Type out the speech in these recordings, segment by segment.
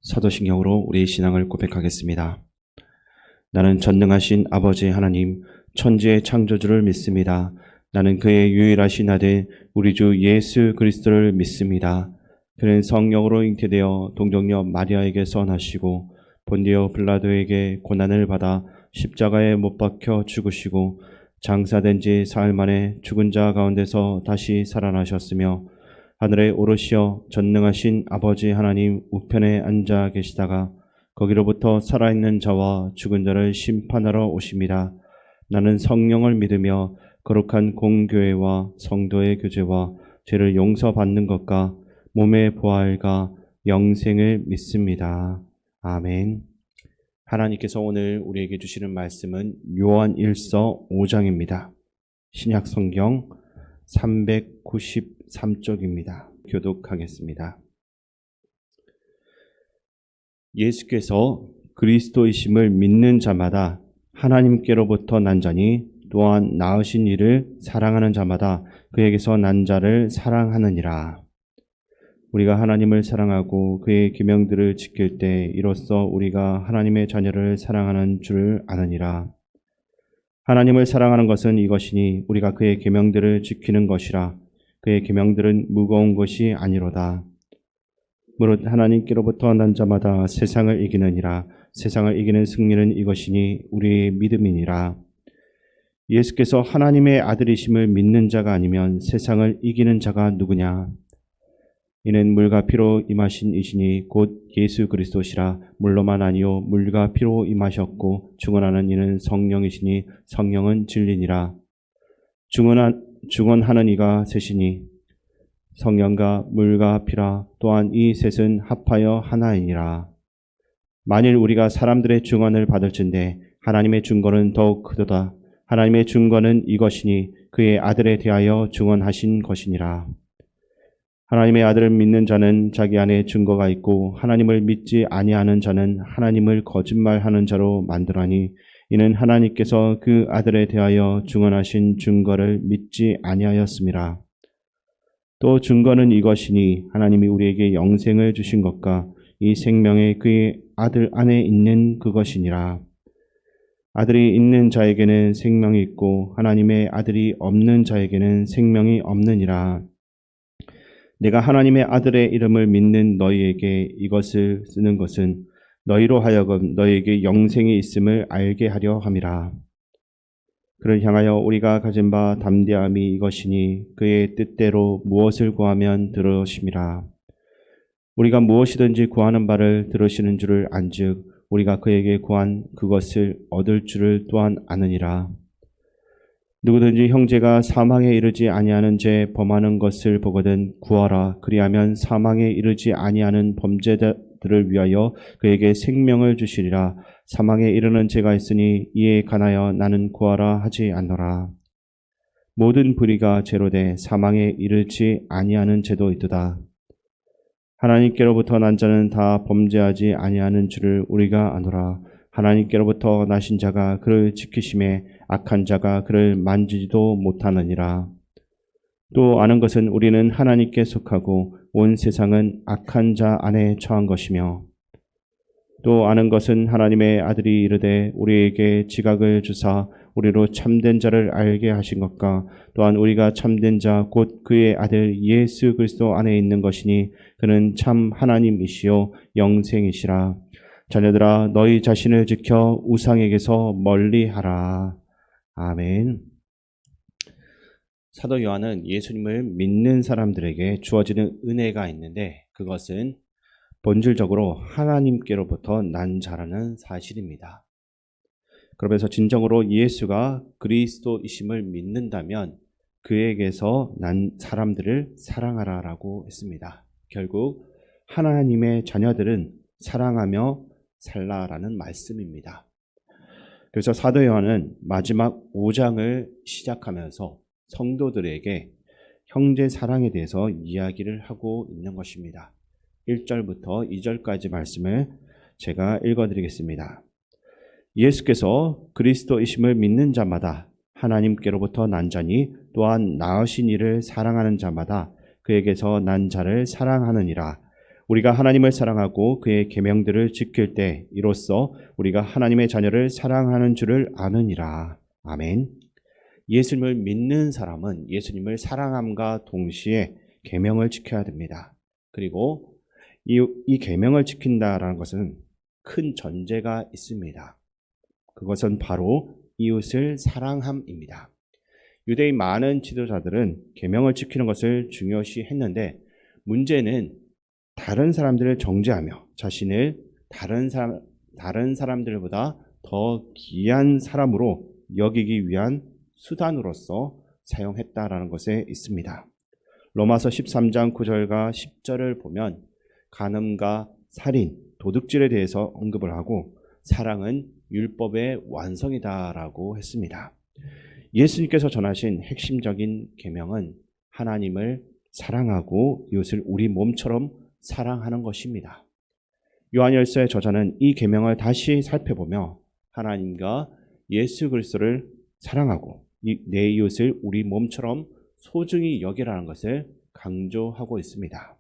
사도신경으로 우리의 신앙을 고백하겠습니다. 나는 전능하신 아버지 하나님, 천지의 창조주를 믿습니다. 나는 그의 유일하신 아들 우리 주 예수 그리스도를 믿습니다. 그는 성령으로 잉태되어 동정녀 마리아에게서 나시고 본디오 빌라도에게 고난을 받아 십자가에 못 박혀 죽으시고 장사된 지 사흘 만에 죽은 자 가운데서 다시 살아나셨으며 하늘에 오르시어 전능하신 아버지 하나님 우편에 앉아 계시다가 거기로부터 살아있는 자와 죽은 자를 심판하러 오십니다. 나는 성령을 믿으며 거룩한 공교회와 성도의 교제와 죄를 용서받는 것과 몸의 부활과 영생을 믿습니다. 아멘. 하나님께서 오늘 우리에게 주시는 말씀은 요한 1서 5장입니다. 신약 성경 393쪽입니다. 교독하겠습니다. 예수께서 그리스도이심을 믿는 자마다 하나님께로부터 난 자니 또한 낳으신 이를 사랑하는 자마다 그에게서 난 자를 사랑하느니라. 우리가 하나님을 사랑하고 그의 계명들을 지킬 때 이로써 우리가 하나님의 자녀를 사랑하는 줄을 아느니라. 하나님을 사랑하는 것은 이것이니 우리가 그의 계명들을 지키는 것이라. 그의 계명들은 무거운 것이 아니로다. 무릇 하나님께로부터 난 자마다 세상을 이기느니라. 세상을 이기는 승리는 이것이니 우리의 믿음이니라. 예수께서 하나님의 아들이심을 믿는 자가 아니면 세상을 이기는 자가 누구냐? 이는 물과 피로 임하신 이시니 곧 예수 그리스도시라. 물로만 아니요 물과 피로 임하셨고 증언하는 이는 성령이시니 성령은 진리니라. 증언하는 이가 셋이니 성령과 물과 피라. 또한 이 셋은 합하여 하나이니라. 만일 우리가 사람들의 증언을 받을진대 하나님의 증거는 더욱 크도다. 하나님의 증거는 이것이니 그의 아들에 대하여 증언하신 것이니라. 하나님의 아들을 믿는 자는 자기 안에 증거가 있고 하나님을 믿지 아니하는 자는 하나님을 거짓말하는 자로 만들하니 이는 하나님께서 그 아들에 대하여 증언하신 증거를 믿지 아니하였음이라. 또 증거는 이것이니 하나님이 우리에게 영생을 주신 것과 이 생명이 그의 아들 안에 있는 그것이니라. 아들이 있는 자에게는 생명이 있고 하나님의 아들이 없는 자에게는 생명이 없느니라. 내가 하나님의 아들의 이름을 믿는 너희에게 이것을 쓰는 것은 너희로 하여금 너희에게 영생이 있음을 알게 하려 함이라. 그를 향하여 우리가 가진 바 담대함이 이것이니 그의 뜻대로 무엇을 구하면 들으심이라. 우리가 무엇이든지 구하는 바를 들으시는 줄을 안즉 우리가 그에게 구한 그것을 얻을 줄을 또한 아느니라. 누구든지 형제가 사망에 이르지 아니하는 죄 범하는 것을 보거든 구하라. 그리하면 사망에 이르지 아니하는 범죄자들을 위하여 그에게 생명을 주시리라. 사망에 이르는 죄가 있으니 이에 관하여 나는 구하라 하지 않노라. 모든 불의가 죄로 돼 사망에 이르지 아니하는 죄도 있도다. 하나님께로부터 난 자는 다 범죄하지 아니하는 줄을 우리가 아노라. 하나님께로부터 나신 자가 그를 지키심에 악한 자가 그를 만지지도 못하느니라. 또 아는 것은 우리는 하나님께 속하고 온 세상은 악한 자 안에 처한 것이며 또 아는 것은 하나님의 아들이 이르되 우리에게 지각을 주사 우리로 참된 자를 알게 하신 것과 또한 우리가 참된 자 곧 그의 아들 예수 그리스도 안에 있는 것이니 그는 참 하나님이시요 영생이시라. 자녀들아 너희 자신을 지켜 우상에게서 멀리하라. 아멘. 사도 요한은 예수님을 믿는 사람들에게 주어지는 은혜가 있는데 그것은 본질적으로 하나님께로부터 난 자라는 사실입니다. 그러면서 진정으로 예수가 그리스도이심을 믿는다면 그에게서 난 사람들을 사랑하라라고 했습니다. 결국 하나님의 자녀들은 사랑하며 살라라는 말씀입니다. 그래서 사도 요한은 마지막 5장을 시작하면서 성도들에게 형제 사랑에 대해서 이야기를 하고 있는 것입니다. 1절부터 2절까지 말씀을 제가 읽어드리겠습니다. 예수께서 그리스도이심을 믿는 자마다 하나님께로부터 난 자니 또한 낳으신 이를 사랑하는 자마다 그에게서 난 자를 사랑하느니라. 우리가 하나님을 사랑하고 그의 계명들을 지킬 때 이로써 우리가 하나님의 자녀를 사랑하는 줄을 아느니라. 아멘. 예수님을 믿는 사람은 예수님을 사랑함과 동시에 계명을 지켜야 됩니다. 그리고 이 계명을 지킨다라는 것은 큰 전제가 있습니다. 그것은 바로 이웃을 사랑함입니다. 유대인 많은 지도자들은 계명을 지키는 것을 중요시했는데 문제는 다른 사람들을 정죄하며 자신을 다른 사람들보다 더 귀한 사람으로 여기기 위한 수단으로서 사용했다라는 것에 있습니다. 로마서 13장 9절과 10절을 보면 간음과 살인, 도둑질에 대해서 언급을 하고 사랑은 율법의 완성이다라고 했습니다. 예수님께서 전하신 핵심적인 계명은 하나님을 사랑하고 이웃을 우리 몸처럼 사랑하는 것입니다. 요한일서의 저자는 이 계명을 다시 살펴보며 하나님과 예수 그리스도를 사랑하고 내 이웃을 우리 몸처럼 소중히 여기라는 것을 강조하고 있습니다.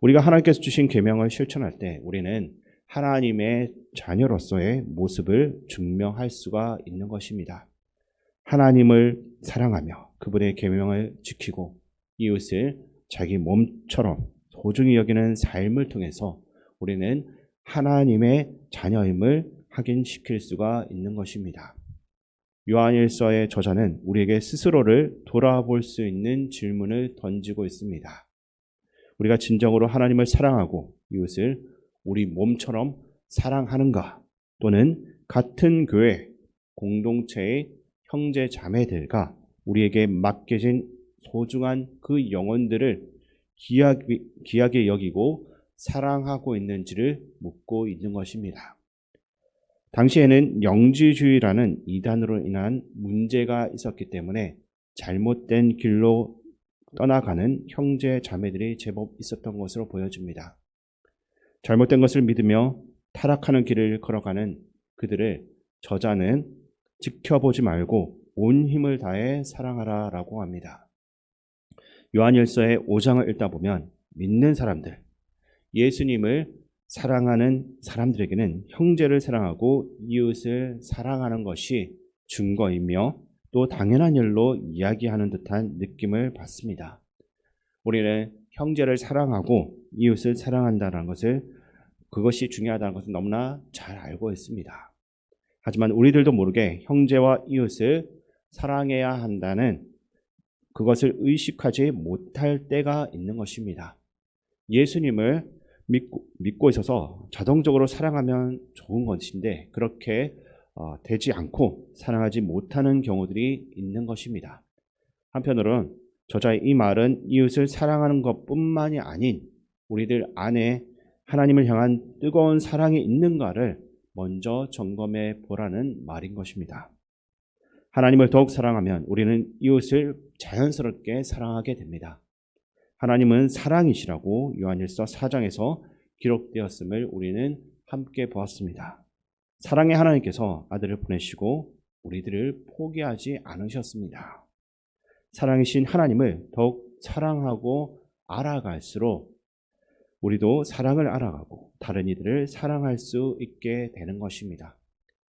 우리가 하나님께서 주신 계명을 실천할 때 우리는 하나님의 자녀로서의 모습을 증명할 수가 있는 것입니다. 하나님을 사랑하며 그분의 계명을 지키고 이웃을 자기 몸처럼 소중히 여기는 삶을 통해서 우리는 하나님의 자녀임을 확인시킬 수가 있는 것입니다. 요한일서의 저자는 우리에게 스스로를 돌아볼 수 있는 질문을 던지고 있습니다. 우리가 진정으로 하나님을 사랑하고 이웃을 우리 몸처럼 사랑하는가? 또는 같은 교회 공동체의 형제 자매들과 우리에게 맡겨진 소중한 그 영혼들을 귀하게 여기고 사랑하고 있는지를 묻고 있는 것입니다. 당시에는 영지주의라는 이단으로 인한 문제가 있었기 때문에 잘못된 길로 떠나가는 형제 자매들이 제법 있었던 것으로 보여집니다. 잘못된 것을 믿으며 타락하는 길을 걸어가는 그들을 저자는 지켜보지 말고 온 힘을 다해 사랑하라라고 합니다. 요한일서의 5장을 읽다 보면 믿는 사람들, 예수님을 사랑하는 사람들에게는 형제를 사랑하고 이웃을 사랑하는 것이 증거이며 또 당연한 일로 이야기하는 듯한 느낌을 받습니다. 우리는 형제를 사랑하고 이웃을 사랑한다는 것을 그것이 중요하다는 것을 너무나 잘 알고 있습니다. 하지만 우리들도 모르게 형제와 이웃을 사랑해야 한다는 그것을 의식하지 못할 때가 있는 것입니다. 예수님을 믿고 있어서 자동적으로 사랑하면 좋은 것인데 그렇게 되지 않고 사랑하지 못하는 경우들이 있는 것입니다. 한편으로는 저자의 이 말은 이웃을 사랑하는 것뿐만이 아닌 우리들 안에 하나님을 향한 뜨거운 사랑이 있는가를 먼저 점검해 보라는 말인 것입니다. 하나님을 더욱 사랑하면 우리는 이웃을 자연스럽게 사랑하게 됩니다. 하나님은 사랑이시라고 요한일서 4장에서 기록되었음을 우리는 함께 보았습니다. 사랑의 하나님께서 아들을 보내시고 우리들을 포기하지 않으셨습니다. 사랑이신 하나님을 더욱 사랑하고 알아갈수록 우리도 사랑을 알아가고 다른 이들을 사랑할 수 있게 되는 것입니다.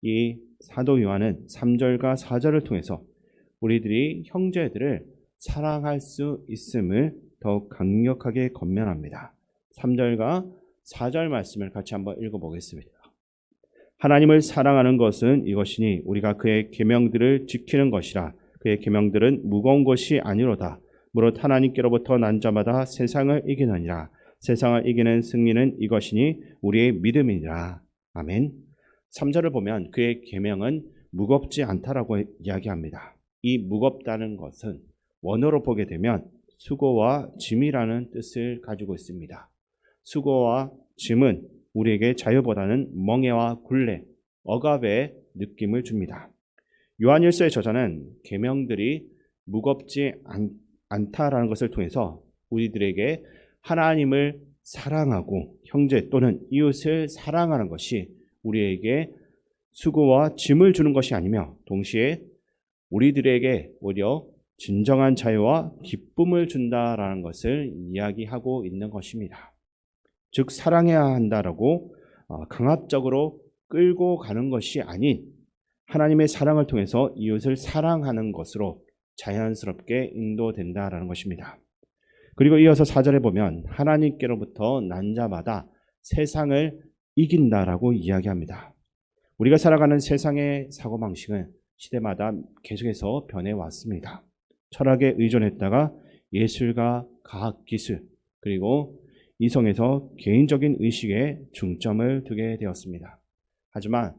이 사도 요한은 3절과 4절을 통해서 우리들이 형제들을 사랑할 수 있음을 더욱 강력하게 권면합니다. 3절과 4절 말씀을 같이 한번 읽어보겠습니다. 하나님을 사랑하는 것은 이것이니 우리가 그의 계명들을 지키는 것이라. 그의 계명들은 무거운 것이 아니로다. 무릇 하나님께로부터 난 자마다 세상을 이기느니라. 세상을 이기는 승리는 이것이니 우리의 믿음이니라. 아멘. 3절을 보면 그의 계명은 무겁지 않다라고 이야기합니다. 이 무겁다는 것은 원어로 보게 되면 수고와 짐이라는 뜻을 가지고 있습니다. 수고와 짐은 우리에게 자유보다는 멍에와 굴레, 억압의 느낌을 줍니다. 요한일서의 저자는 계명들이 무겁지 않다라는 것을 통해서 우리들에게 하나님을 사랑하고 형제 또는 이웃을 사랑하는 것이 우리에게 수고와 짐을 주는 것이 아니며 동시에 우리들에게 오히려 진정한 자유와 기쁨을 준다라는 것을 이야기하고 있는 것입니다. 즉 사랑해야 한다라고 강압적으로 끌고 가는 것이 아닌 하나님의 사랑을 통해서 이웃을 사랑하는 것으로 자연스럽게 인도된다라는 것입니다. 그리고 이어서 4절에 보면 하나님께로부터 난 자마다 세상을 이긴다라고 이야기합니다. 우리가 살아가는 세상의 사고방식은 시대마다 계속해서 변해왔습니다. 철학에 의존했다가 예술과 과학기술 그리고 이성에서 개인적인 의식에 중점을 두게 되었습니다. 하지만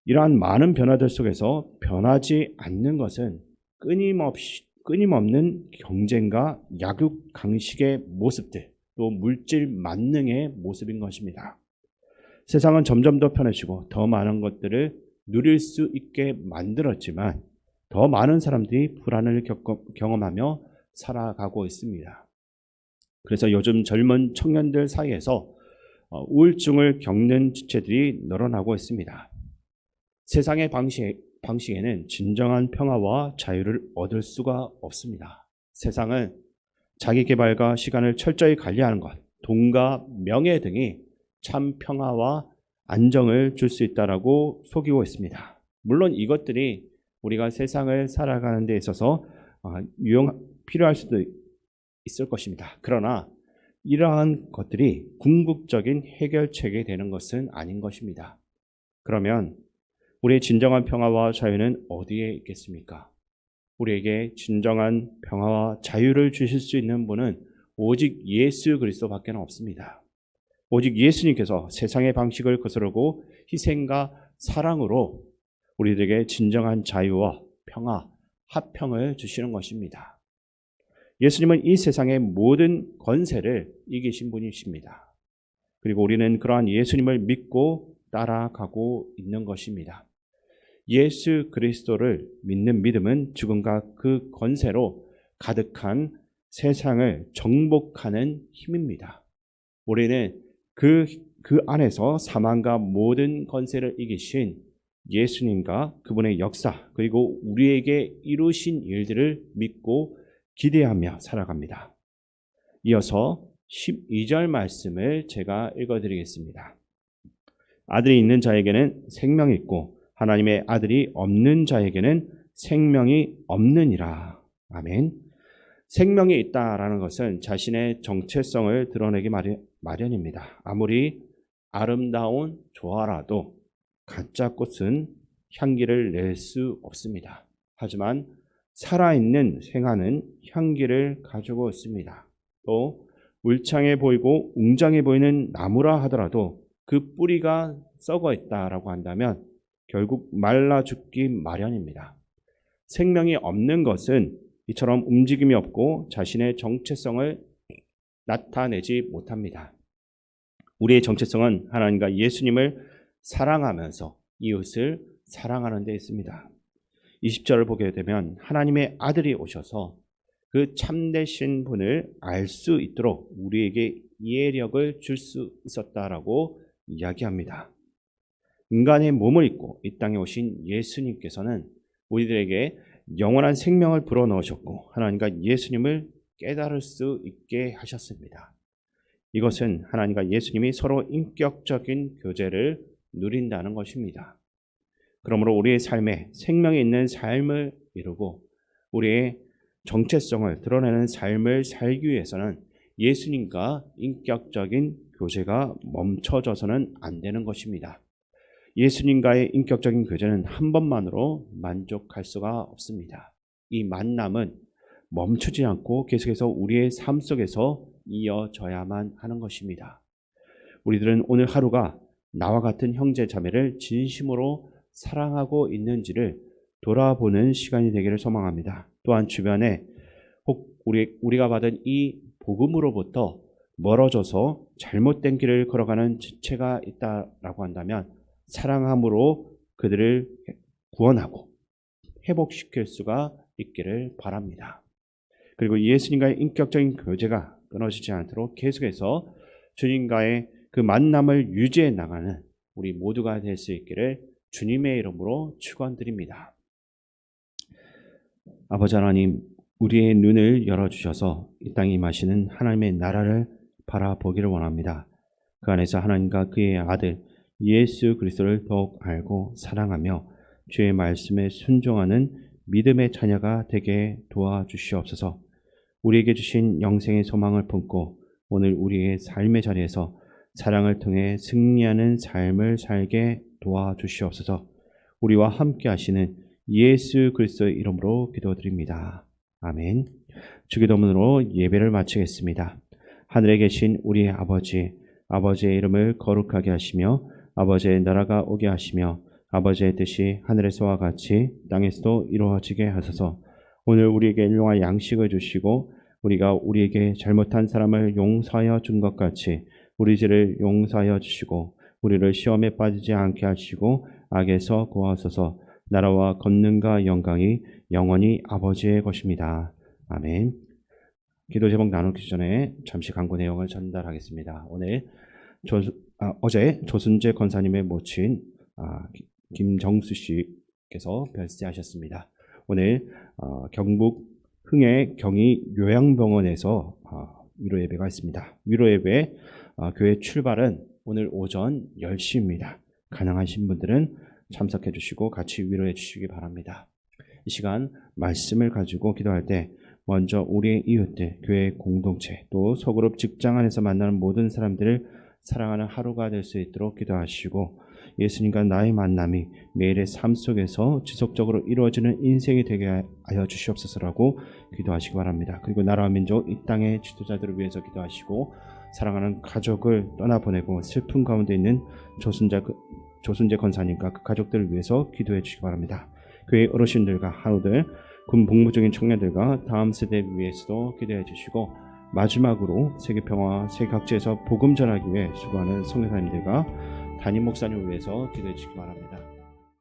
이러한 많은 변화들 속에서 변하지 않는 것은 끊임없는 경쟁과 약육 강식의 모습들, 또 물질 만능의 모습인 것입니다. 세상은 점점 더 편해지고 더 많은 것들을 누릴 수 있게 만들었지만 더 많은 사람들이 불안을 경험하며 살아가고 있습니다. 그래서 요즘 젊은 청년들 사이에서 우울증을 겪는 지체들이 늘어나고 있습니다. 세상의 방식에는 진정한 평화와 자유를 얻을 수가 없습니다. 세상은 자기 개발과 시간을 철저히 관리하는 것, 돈과 명예 등이 참 평화와 안정을 줄 수 있다라고 속이고 있습니다. 물론 이것들이 우리가 세상을 살아가는 데 있어서 필요할 수도 있을 것입니다. 그러나 이러한 것들이 궁극적인 해결책이 되는 것은 아닌 것입니다. 그러면 우리의 진정한 평화와 자유는 어디에 있겠습니까? 우리에게 진정한 평화와 자유를 주실 수 있는 분은 오직 예수 그리스도밖에 없습니다. 오직 예수님께서 세상의 방식을 거스르고 희생과 사랑으로 우리들에게 진정한 자유와 평화, 화평을 주시는 것입니다. 예수님은 이 세상의 모든 권세를 이기신 분이십니다. 그리고 우리는 그러한 예수님을 믿고 따라가고 있는 것입니다. 예수 그리스도를 믿는 믿음은 죽음과 그 권세로 가득한 세상을 정복하는 힘입니다. 우리는 그 안에서 사망과 모든 권세를 이기신 예수님과 그분의 역사 그리고 우리에게 이루신 일들을 믿고 기대하며 살아갑니다. 이어서 12절 말씀을 제가 읽어드리겠습니다. 아들이 있는 자에게는 생명이 있고 하나님의 아들이 없는 자에게는 생명이 없느니라. 아멘. 생명이 있다라는 것은 자신의 정체성을 드러내기 마련입니다. 아무리 아름다운 조화라도 가짜 꽃은 향기를 낼 수 없습니다. 하지만 살아있는 생화는 향기를 가지고 있습니다. 또 울창해 보이고 웅장해 보이는 나무라 하더라도 그 뿌리가 썩어 있다라고 한다면 결국 말라 죽기 마련입니다. 생명이 없는 것은 이처럼 움직임이 없고 자신의 정체성을 나타내지 못합니다. 우리의 정체성은 하나님과 예수님을 사랑하면서 이웃을 사랑하는 데 있습니다. 20절을 보게 되면 하나님의 아들이 오셔서 그 참되신 분을 알 수 있도록 우리에게 이해력을 줄 수 있었다라고 이야기합니다. 인간의 몸을 입고 이 땅에 오신 예수님께서는 우리들에게 영원한 생명을 불어넣으셨고 하나님과 예수님을 깨달을 수 있게 하셨습니다. 이것은 하나님과 예수님이 서로 인격적인 교제를 누린다는 것입니다. 그러므로 우리의 삶에 생명이 있는 삶을 이루고 우리의 정체성을 드러내는 삶을 살기 위해서는 예수님과 인격적인 교제가 멈춰져서는 안 되는 것입니다. 예수님과의 인격적인 교제는 한 번만으로 만족할 수가 없습니다. 이 만남은 멈추지 않고 계속해서 우리의 삶 속에서 이어져야만 하는 것입니다. 우리들은 오늘 하루가 나와 같은 형제 자매를 진심으로 사랑하고 있는지를 돌아보는 시간이 되기를 소망합니다. 또한 주변에 혹 우리가 받은 이 복음으로부터 멀어져서 잘못된 길을 걸어가는 지체가 있다라고 한다면 사랑함으로 그들을 구원하고 회복시킬 수가 있기를 바랍니다. 그리고 예수님과의 인격적인 교제가 끊어지지 않도록 계속해서 주님과의 그 만남을 유지해 나가는 우리 모두가 될 수 있기를 주님의 이름으로 축원드립니다. 아버지 하나님, 우리의 눈을 열어주셔서 이 땅에 임하시는 하나님의 나라를 바라보기를 원합니다. 그 안에서 하나님과 그의 아들 예수 그리스도를 더욱 알고 사랑하며 주의 말씀에 순종하는 믿음의 자녀가 되게 도와주시옵소서. 우리에게 주신 영생의 소망을 품고 오늘 우리의 삶의 자리에서 사랑을 통해 승리하는 삶을 살게 도와주시옵소서. 우리와 함께 하시는 예수 그리스도의 이름으로 기도드립니다. 아멘. 주기도문으로 예배를 마치겠습니다. 하늘에 계신 우리 아버지, 아버지의 이름을 거룩하게 하시며 아버지의 나라가 오게 하시며 아버지의 뜻이 하늘에서와 같이 땅에서도 이루어지게 하소서. 오늘 우리에게 일용할 양식을 주시고 우리가 우리에게 잘못한 사람을 용서하여 준 것 같이 우리 죄를 용서하여 주시고 우리를 시험에 빠지지 않게 하시고 악에서 구하소서. 나라와 권능과 영광이 영원히 아버지의 것입니다. 아멘. 기도 제목 나누기 전에 잠시 광고 내용을 전달하겠습니다. 어제 조순재 권사님의 모친 김정수 씨께서 별세하셨습니다. 오늘 경북 흥해 경희 요양병원에서 위로 예배가 있습니다. 위로 예배 교회 출발은 오늘 오전 10시입니다. 가능하신 분들은 참석해 주시고 같이 위로해 주시기 바랍니다. 이 시간 말씀을 가지고 기도할 때 먼저 우리의 이웃들, 교회 공동체, 또 소그룹 직장 안에서 만나는 모든 사람들을 사랑하는 하루가 될 수 있도록 기도하시고 예수님과 나의 만남이 매일의 삶 속에서 지속적으로 이루어지는 인생이 되게 하여 주시옵소서라고 기도하시기 바랍니다. 그리고 나라와 민족, 이 땅의 지도자들을 위해서 기도하시고 사랑하는 가족을 떠나보내고 슬픔 가운데 있는 조순재 권사님과 그 가족들을 위해서 기도해 주시기 바랍니다. 교회 어르신들과 하루들, 군 복무 중인 청년들과 다음 세대 위해서도 기도해 주시고 마지막으로 세계평화, 세계 각지에서 복음 전하기 위해 수고하는 선교사님들과 담임 목사님을 위해서 기도해 주시기 바랍니다.